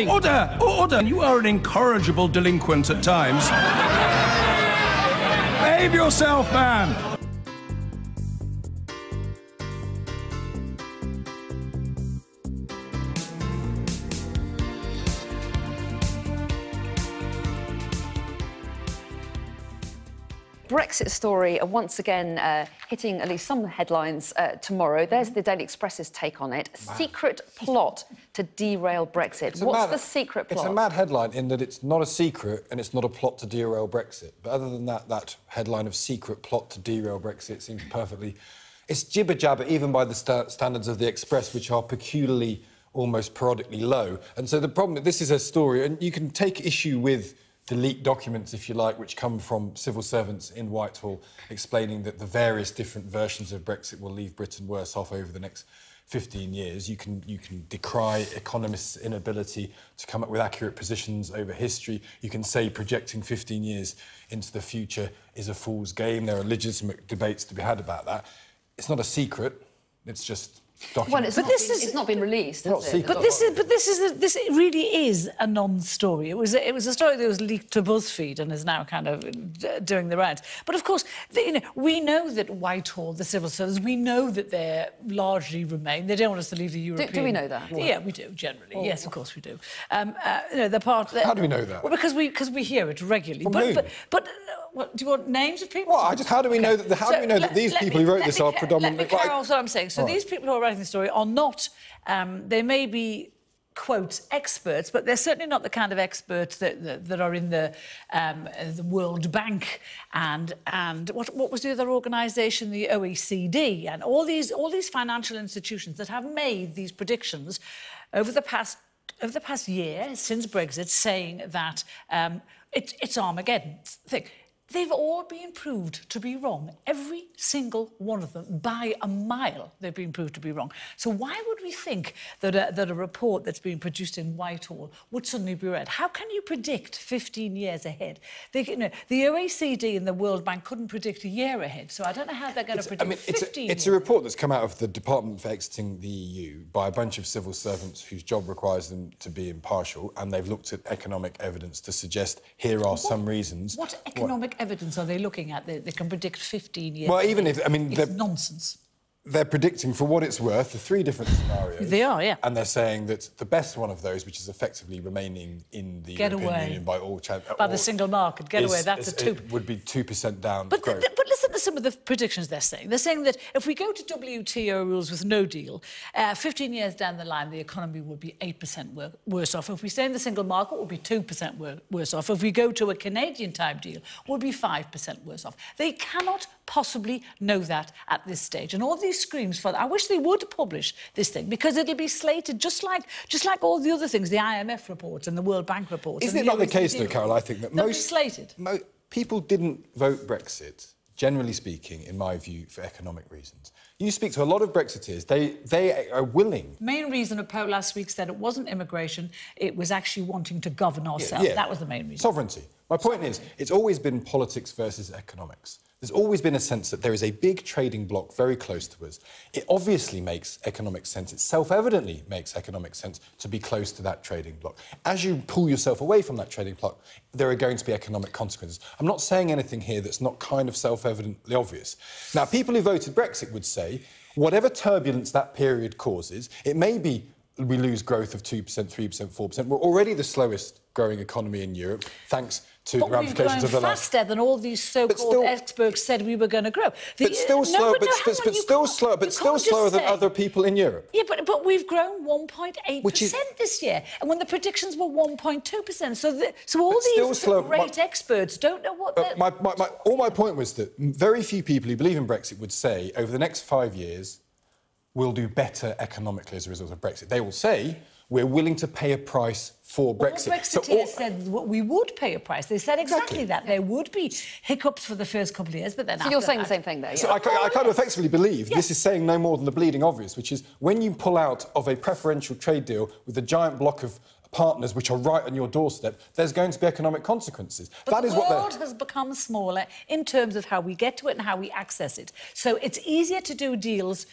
Order! Order! You are an incorrigible delinquent at times. Behave yourself, man! Brexit story once again hitting at least some headlines tomorrow. There's the Daily Express's take on it. Secret plot to derail Brexit. What's the secret plot? It's a mad headline in that it's not a secret and it's not a plot to derail Brexit. But other than that, that headline of secret plot to derail Brexit seems perfectly... It's jibber-jabber, even by the standards of the Express, which are peculiarly, almost parodically low. And so the problem... This is a story, and you can take issue with the leaked documents, if you like, which come from civil servants in Whitehall, explaining that the various different versions of Brexit will leave Britain worse off over the next 15 years. You can decry economists' inability to come up with accurate positions over history. You can say projecting 15 years into the future is a fool's game. There are legitimate debates to be had about that. It's not a secret. It's just... Well, it's not been released, has it? But this really is a non-story. It was a story that was leaked to BuzzFeed and is now kind of doing the rounds. But of course, we know that Whitehall, the civil servants, we know that they largely remain. They don't want us to leave the European. Do we know that? Yeah, we do generally. Oh. Yes, of course we do. They're part. How do we know that? Well, because we hear it regularly. But what, do you want names of people? Well, how do we know that? How do we know that these people who wrote this are predominantly? Carole, that's what I'm saying. So these people who are writing the story are not. They may be, quote, experts, but they're certainly not the kind of experts that are in the World Bank and what was the other organisation, the OECD, and all these financial institutions that have made these predictions over the past year since Brexit, saying that it's Armageddon. They've all been proved to be wrong. Every single one of them, by a mile, they've been proved to be wrong. So why would we think that a report that's been produced in Whitehall would suddenly be read? How can you predict 15 years ahead? The OECD and the World Bank couldn't predict a year ahead, so I don't know how they're going to predict 15 years. It's a report that's come out of the Department for Exiting the EU by a bunch of civil servants whose job requires them to be impartial, and they've looked at economic evidence to suggest here are some reasons. What economic evidence are they looking at? They can predict 15 years. Well, even if... I mean... It's nonsense. They're predicting, for what it's worth, the three different scenarios. They are, yeah. And they're saying that the best one of those, which is effectively remaining in the European Union by all chance... By the single market, get away, that's a 2... It would be 2% down but growth. But listen to some of the predictions they're saying. They're saying that if we go to WTO rules with no deal, 15 years down the line, the economy would be 8% worse off. If we stay in the single market, we'll be 2% worse off. If we go to a Canadian-type deal, we'll be 5% worse off. They cannot possibly know that at this stage. And all these screams for... I wish they would publish this thing, because it'll be slated just like all the other things, the IMF reports and the World Bank reports. Isn't it not the case, though, Carole, I think that most... slated. People didn't vote Brexit, generally speaking, in my view, for economic reasons. You speak to a lot of Brexiteers, they are willing... The main reason of poll last week said it wasn't immigration, it was actually wanting to govern ourselves. Yeah. That was the main reason. Sovereignty. My point is, it's always been politics versus economics. There's always been a sense that there is a big trading bloc very close to us. It obviously makes economic sense. It self-evidently makes economic sense to be close to that trading bloc. As you pull yourself away from that trading bloc, there are going to be economic consequences. I'm not saying anything here that's not kind of self-evidently obvious. Now, people who voted Brexit would say, whatever turbulence that period causes, it may be we lose growth of 2%, 3%, 4%. We're already the slowest growing economy in Europe, thanks to the ramifications of the last... faster than all these so-called experts said we were going to grow. But still slower than other people in Europe. Yeah, but we've grown 1.8% this year, and when the predictions were 1.2%. So all these great experts don't know what they're... All my point was that very few people who believe in Brexit would say, over the next 5 years, we'll do better economically as a result of Brexit. They will say, we're willing to pay a price for Brexit. All Brexiteers said we would pay a price. They said exactly that. There would be hiccups for the first couple of years, but then So you're saying the same thing there? Yeah. So I kind of effectively believe this is saying no more than the bleeding obvious, which is when you pull out of a preferential trade deal with a giant block of partners which are right on your doorstep, there's going to be economic consequences. But the world has become smaller in terms of how we get to it and how we access it. So it's easier to do deals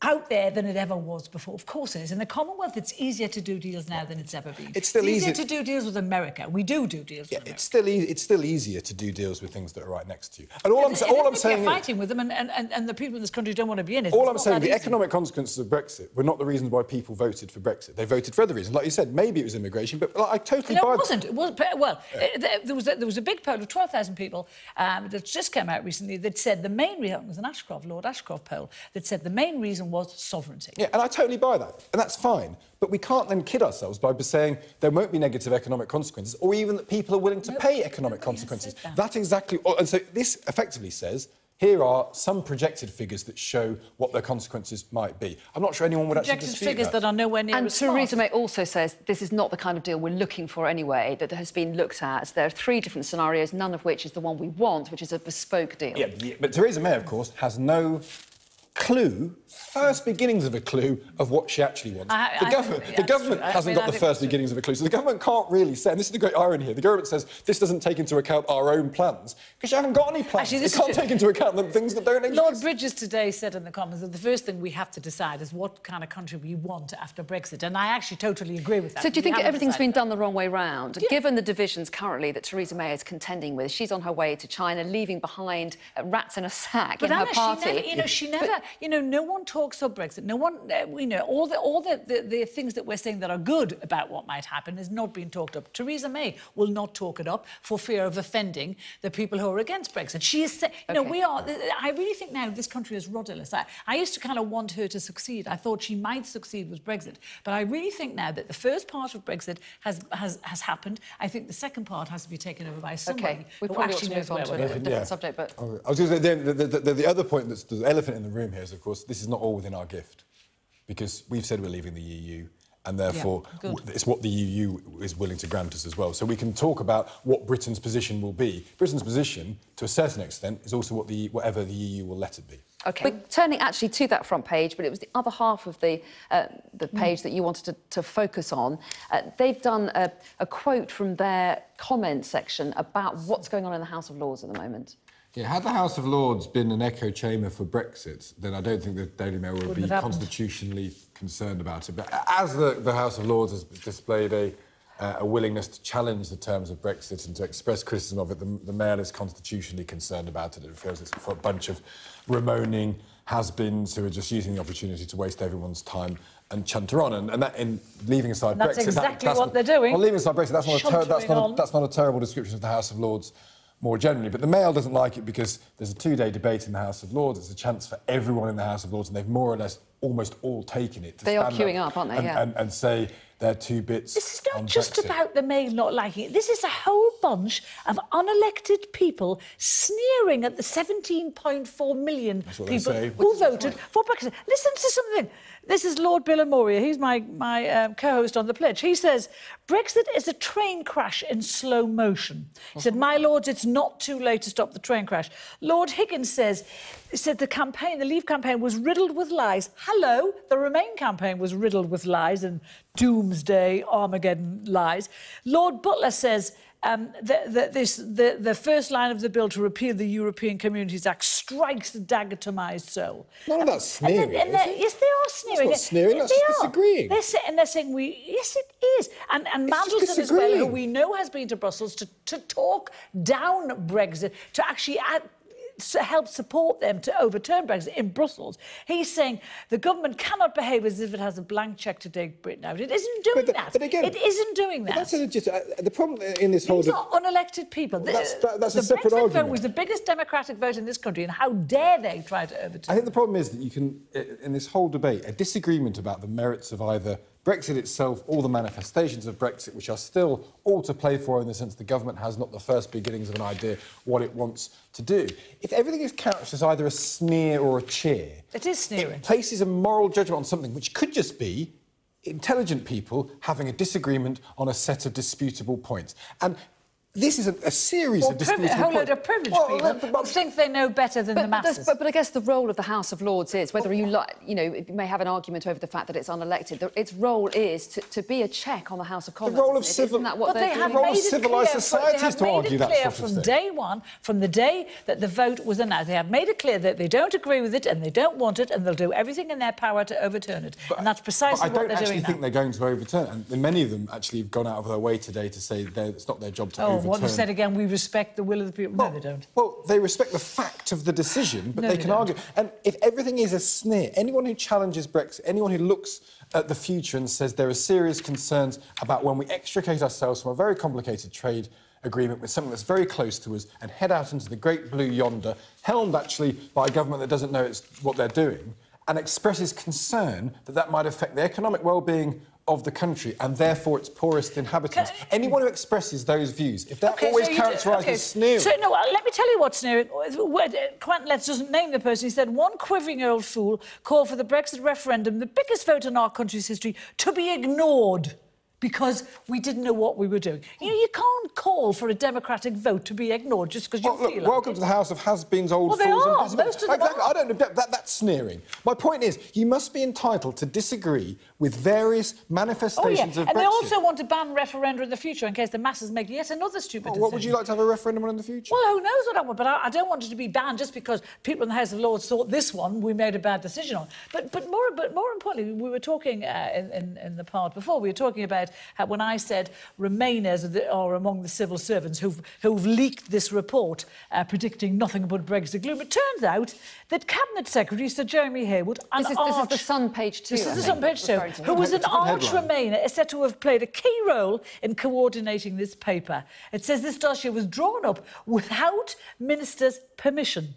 out there than it ever was before. Of course it is. In the Commonwealth, it's easier to do deals now than it's ever been. It's still easier to do deals with America. We do deals with America. It's still easier to do deals with things that are right next to you. And all I'm saying is... fighting with them and the people in this country don't want to be in it. All I'm saying, the economic consequences of Brexit were not the reasons why people voted for Brexit. They voted for other reasons. Like you said, maybe it was immigration, but I totally buy... No, it wasn't. It was, well, there was a big poll of 12,000 people that just came out recently that said the main reason... It was an Lord Ashcroft poll that said the main reason was sovereignty. Yeah, and I totally buy that, and that's fine. But we can't then kid ourselves by saying there won't be negative economic consequences, or even that people are willing to pay economic consequences. That's exactly... And so this effectively says, here are some projected figures that show what their consequences might be. I'm not sure anyone would actually dispute figures that are nowhere near... And Theresa May also says this is not the kind of deal we're looking for anyway, that has been looked at. There are 3 different scenarios, none of which is the one we want, which is a bespoke deal. Yeah, but Theresa May, of course, has no clue, first beginnings of a clue of what she actually wants. The government hasn't got the first beginnings of a clue, so the government can't really say, and this is the great irony here, the government says this doesn't take into account our own plans, because you haven't got any plans. Actually, it can't take into account the things that don't exist. Lord Bridges today said in the Commons that the first thing we have to decide is what kind of country we want after Brexit, and I actually totally agree with that. So do you think everything's been done the wrong way round? Yeah. Given the divisions currently that Theresa May is contending with, she's on her way to China, leaving behind rats in a sack in her party. No one talks of Brexit. No one, all the things that we're saying that are good about what might happen is not being talked up. Theresa May will not talk it up for fear of offending the people who are against Brexit. She is, I really think now this country is rudderless. I used to kind of want her to succeed. I thought she might succeed with Brexit, but I really think now that the first part of Brexit has happened. I think the second part has to be taken over by somebody who actually knows where we're going. A different subject, but I was going to say the other point that's the elephant in the room here is, of course, this is not all within our gift, because we've said we're leaving the EU, and therefore it's what the EU is willing to grant us as well. So we can talk about what Britain's position will be. Britain's position, to a certain extent, is also whatever the EU will let it be. OK, we're turning actually to that front page, but it was the other half of the page that you wanted to focus on. They've done a quote from their comment section about what's going on in the House of Lords at the moment. Yeah, had the House of Lords been an echo chamber for Brexit, then I don't think the Daily Mail would be constitutionally concerned about it. But as the House of Lords has displayed a willingness to challenge the terms of Brexit and to express criticism of it, the Mail is constitutionally concerned about it. It feels it's for a bunch of Ramoning has-beens who are just using the opportunity to waste everyone's time and chunter on. And that, in leaving aside Brexit... That's exactly what they're doing. Well, leaving aside Brexit, that's not a terrible description of the House of Lords more generally. But the Mail doesn't like it because there's a 2-day debate in the House of Lords. It's a chance for everyone in the House of Lords, and they've more or less almost all taken it. They are queuing up, aren't they? And say their 2 bits. This is not just about the Mail not liking it. This is a whole bunch of unelected people sneering at the 17.4 million people who voted for Brexit. Listen to something. This is Lord Bill Amoria. He's my co-host on The Pledge. He says, Brexit is a train crash in slow motion. He said, my lords, it's not too late to stop the train crash. Lord Higgins said the Leave campaign was riddled with lies. Hello, the Remain campaign was riddled with lies and doomsday, Armageddon lies. Lord Butler says the first line of the bill to repeal the European Communities Act strikes the dagger to my soul. None of that's sneering, yes, they are sneering. That's not sneering, that's just disagreeing. They're saying yes, it is. And Mandelson as well, who we know has been to Brussels to talk down Brexit, to actually help support them to overturn Brexit in Brussels. He's saying the government cannot behave as if it has a blank cheque to take Britain out. It isn't doing that. But again, it isn't doing that. That's the problem in this whole... These are unelected people. That's a separate argument. The Brexit vote was the biggest democratic vote in this country, and how dare they try to overturn it? I think the problem is that you can, in this whole debate, a disagreement about the merits of either Brexit itself or the manifestations of Brexit, which are still all to play for in the sense the government has not the first beginnings of an idea what it wants to do. If everything is couched as either a sneer or a cheer... It is sneering. It places a moral judgment on something which could just be intelligent people having a disagreement on a set of disputable points. And This is a series of disputed a whole load of privileged people who think they know better than the masses. But I guess the role of the House of Lords is, whether you like, you know, you may have an argument over the fact that it's unelected, its role is to be a check on the House of Commons. The role of civilised societies to argue that sort of thing. From day one, from the day that the vote was announced, they have made it clear that they don't agree with it and they don't want it, and they'll do everything in their power to overturn it. And that's precisely what they're doing now. I don't actually think they're going to overturn it. And many of them actually have gone out of their way today to say it's not their job to overturn. What they said again, we respect the will of the people. No, they don't. Well, they respect the fact of the decision, but they can argue. And if everything is a sneer, anyone who challenges Brexit, anyone who looks at the future and says there are serious concerns about when we extricate ourselves from a very complicated trade agreement with something that's very close to us and head out into the great blue yonder, helmed actually by a government that doesn't know what they're doing, and expresses concern that that might affect the economic well-being of the country and therefore its poorest inhabitants. Anyone who expresses those views, if they're always characterised as sneering... So, no, let me tell you what's sneering. Quentin Letts doesn't name the person. He said, one quivering old fool called for the Brexit referendum, the biggest vote in our country's history, to be ignored because we didn't know what we were doing. You know, you can't call for a democratic vote to be ignored just because you feel like welcome to the House of has-beens, old fools... Well, they are. Most of them exactly. are. I don't know. That's sneering. My point is, you must be entitled to disagree with various manifestations of Brexit. And they also want to ban referenda in the future in case the masses make yet another stupid decision. What would you like to have a referendum on in the future? Well, who knows what I want, but I don't want it to be banned just because people in the House of Lords thought this one we made a bad decision on. But more importantly, we were talking in the part before, we were talking about how when I said Remainers are among the civil servants who've leaked this report predicting nothing but Brexit gloom. It turns out that Cabinet Secretary Sir Jeremy Haywood... This is the Sun, page 2. This is the Sun, page 2, who was an arch Remainer, is said to have played a key role in coordinating this paper. It says this dossier was drawn up without Minister's permission.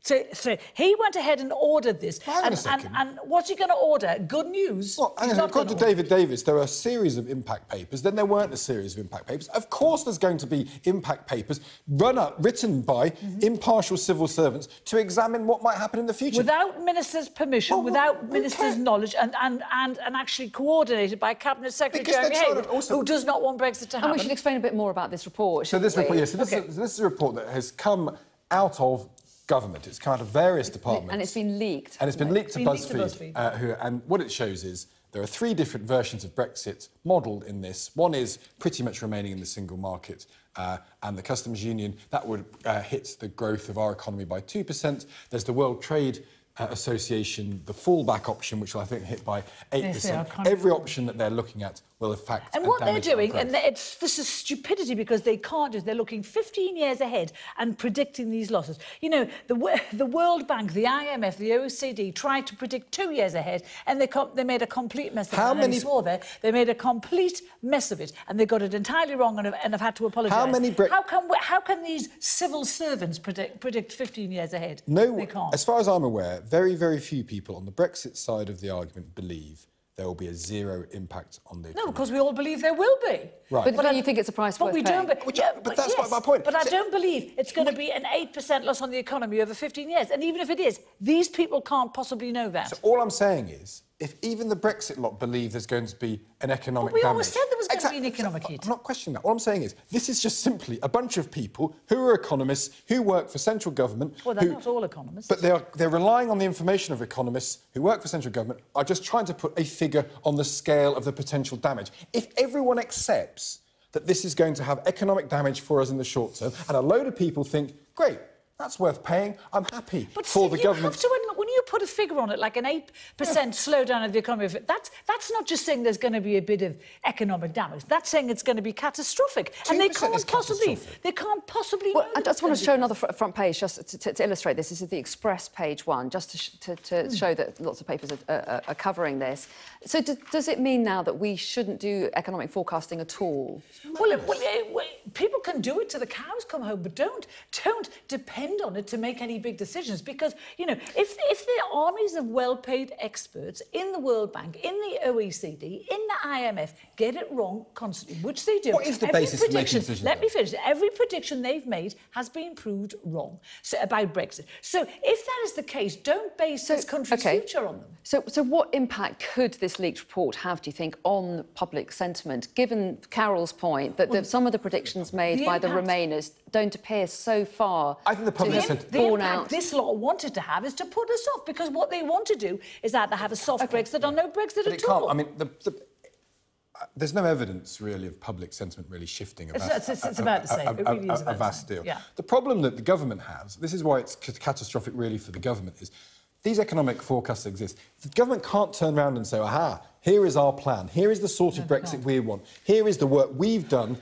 So he went ahead and ordered this. And what's he going to order? Good news? Well, according to David Davis, there are a series of impact papers. Then there weren't a series of impact papers. Of course there's going to be impact papers written by impartial civil servants to examine what might happen in the future. Without Minister's permission, without Minister's knowledge, and actually coordinated by Cabinet Secretary Jeremy Haywood, who does not want Brexit to happen. And we should explain a bit more about this report, So this report, this is a report that has come out of government. It's come out of various departments. And it's been leaked. And it's been leaked to BuzzFeed. And what it shows is there are 3 different versions of Brexit modelled in this. One is pretty much remaining in the single market and the customs union. That would hit the growth of our economy by 2%. There's the World Trade Association, the fallback option, which I think hit by 8%. Yes, every option that they're looking at will affect and what they're doing, and this is stupidity because they can't do it. They're looking 15 years ahead and predicting these losses. You know, the World Bank, the IMF, the OECD tried to predict 2 years ahead, and they made a complete mess of it. They made a complete mess of it, and they got it entirely wrong and have had to apologise. How can these civil servants predict 15 years ahead? No, they can't. As far as I'm aware, very, very few people on the Brexit side of the argument believe there will be a zero impact on the economy. No, because we all believe there will be. Right. But you think it's a price worth paying? But that's my point. But I don't believe it's going to be an 8% loss on the economy over 15 years. And even if it is, these people can't possibly know that. So all I'm saying is, if even the Brexit lot believe there's going to be an economic damage... We always said there was going to be an economic hit. I'm not questioning that. All I'm saying is, this is just simply a bunch of people who are economists, who work for central government... Well, they're not all economists. But they're relying on the information of economists who work for central government, are just trying to put a figure on the scale of the potential damage. If everyone accepts that this is going to have economic damage for us in the short term, and a load of people think, great, that's worth paying, I'm happy for the government... When you put a figure on it, like an 8% slowdown of the economy, that's not just saying there's going to be a bit of economic damage. That's saying it's going to be catastrophic. And they can't possibly... Well, I just want to show another front page just to illustrate this. This is the Express page 1, just to show that lots of papers are covering this. So does it mean now that we shouldn't do economic forecasting at all? Well, people can do it till the cows come home, but don't depend on it to make any big decisions, because, you know, if there are armies of well-paid experts in the World Bank, in the OECD, in the IMF get it wrong constantly, which they do. What is the basis for making decisions? Let me finish. Every prediction they've made has been proved wrong about Brexit. So if that is the case, don't base this country's future on them. So what impact could this leaked report have, do you think, on public sentiment, given Carole's point that some of the predictions made by the Remainers don't appear so far I think the public the impact this lot wanted to have is to put us off, because what they want to do is either have a soft Brexit or no Brexit at all. I mean, there's no evidence, really, of public sentiment really shifting a vast deal. Yeah. The problem that the government has, this is why it's catastrophic, really, for the government, is these economic forecasts exist. The government can't turn around and say, aha, here is our plan, here is the sort of Brexit we want, here is the work we've done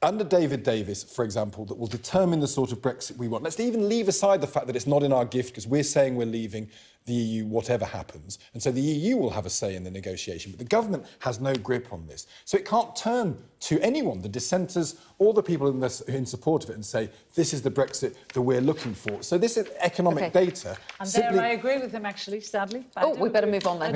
under David Davis, for example, that will determine the sort of Brexit we want. Let's even leave aside the fact that it's not in our gift, because we're saying we're leaving the EU whatever happens, and so the EU will have a say in the negotiation, but the government has no grip on this. So it can't turn to anyone, the dissenters or the people in support of it, and say, this is the Brexit that we're looking for. So this is economic data. And there I agree with him, actually, sadly. We better move on then.